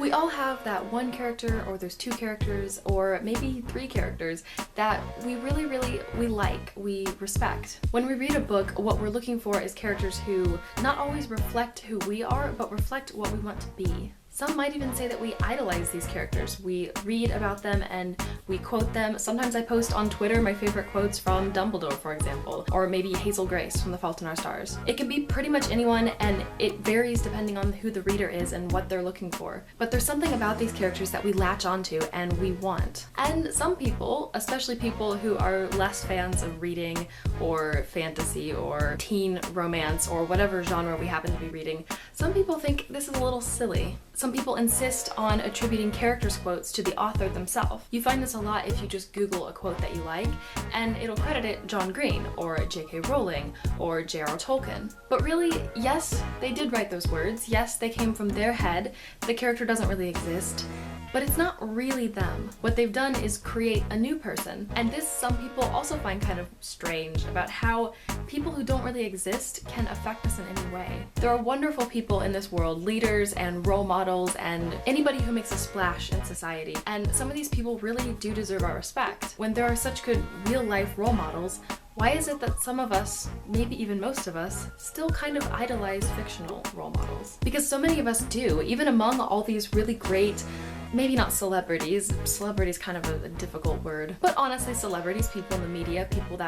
We all have that one character, or there's two characters, or maybe three characters that we really like, we respect. When we read a book, what we're looking for is characters who not always reflect who we are, but reflect what we want to be. Some might even say that we idolize these characters. We read about them and we quote them. Sometimes I post on Twitter my favorite quotes from Dumbledore, for example, or maybe Hazel Grace from The Fault in Our Stars. It can be pretty much anyone, and it varies depending on who the reader is and what they're looking for. But there's something about these characters that we latch onto and we want. And some people, especially people who are less fans of reading or fantasy or teen romance or whatever genre we happen to be reading, some people think this is a little silly. Some people insist on attributing characters' quotes to the author themselves. You find this a lot if you just Google a quote that you like, and it'll credit it John Green, or J.K. Rowling, or J.R.R. Tolkien. But really, yes, they did write those words. Yes, they came from their head. The character doesn't really exist. But it's not really them. What they've done is create a new person. And this some people also find kind of strange, about how people who don't really exist can affect us in any way. There are wonderful people in this world, leaders and role models and anybody who makes a splash in society. And some of these people really do deserve our respect. When there are such good real-life role models, why is it that some of us, maybe even most of us, still kind of idolize fictional role models? Because so many of us do, even among all these really great, maybe not celebrities, celebrities kind of a difficult word, but honestly celebrities, people in the media, people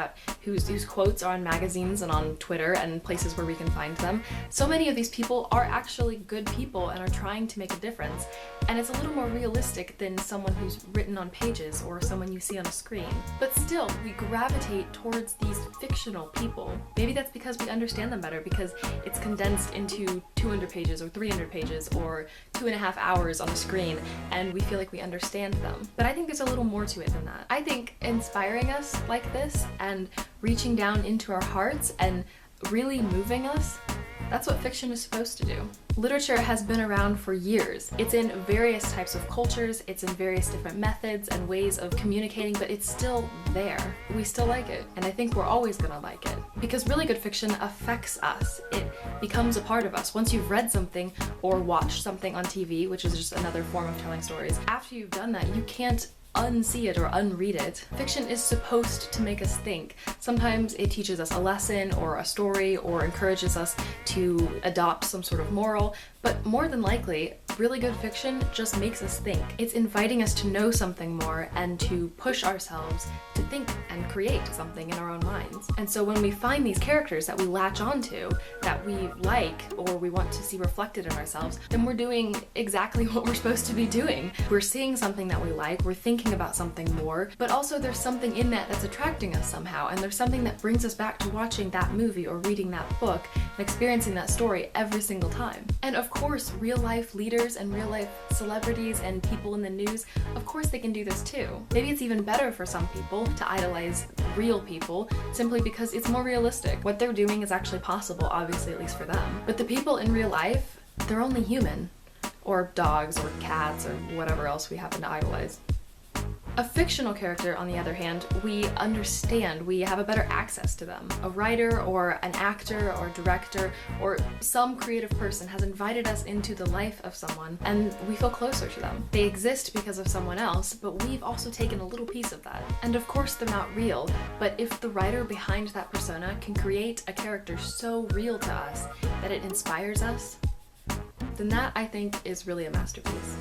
whose quotes are on magazines and on Twitter and places where we can find them. So many of these people are actually good people and are trying to make a difference, and it's a little more realistic than someone who's written on pages or someone you see on a screen. But still, we gravitate towards these fictional people. Maybe that's because we understand them better, because it's condensed into 200 pages or 300 pages or 2.5 hours on a screen, and we feel like we understand them. But I think there's a little more to it than that. I think inspiring us like this and reaching down into our hearts and really moving us, that's what fiction is supposed to do. Literature has been around for years. It's in various types of cultures, it's in various different methods and ways of communicating, but it's still there. We still like it, and I think we're always gonna like it. Because really good fiction affects us. It becomes a part of us. Once you've read something or watched something on TV, which is just another form of telling stories, after you've done that, you can't unsee it or unread it. Fiction is supposed to make us think. Sometimes it teaches us a lesson or a story or encourages us to adopt some sort of moral, but more than likely, really good fiction just makes us think. It's inviting us to know something more and to push ourselves to think and create something in our own minds. And so when we find these characters that we latch onto, that we like or we want to see reflected in ourselves, then we're doing exactly what we're supposed to be doing. We're seeing something that we like, we're thinking about something more, but also there's something in that that's attracting us somehow, and there's something that brings us back to watching that movie or reading that book and experiencing that story every single time. And of course, real life leaders and real life celebrities and people in the news, of course they can do this too. Maybe it's even better for some people to idolize real people simply because it's more realistic. What they're doing is actually possible, obviously, at least for them. But the people in real life, they're only human. Or dogs or cats or whatever else we happen to idolize. A fictional character, on the other hand, we understand, we have a better access to them. A writer or an actor or director or some creative person has invited us into the life of someone, and we feel closer to them. They exist because of someone else, but we've also taken a little piece of that. And of course they're not real, but if the writer behind that persona can create a character so real to us that it inspires us, then that, I think, is really a masterpiece.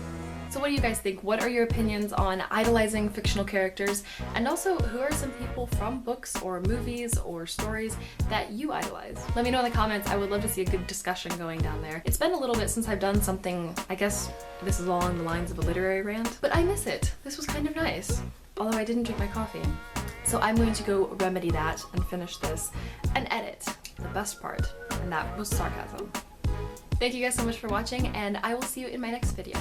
So what do you guys think? What are your opinions on idolizing fictional characters? And also, who are some people from books or movies or stories that you idolize? Let me know in the comments. I would love to see a good discussion going down there. It's been a little bit since I've done something, I guess this is along the lines of a literary rant, but I miss it. This was kind of nice. Although I didn't drink my coffee. So I'm going to go remedy that and finish this and edit the best part, and that was sarcasm. Thank you guys so much for watching, and I will see you in my next video.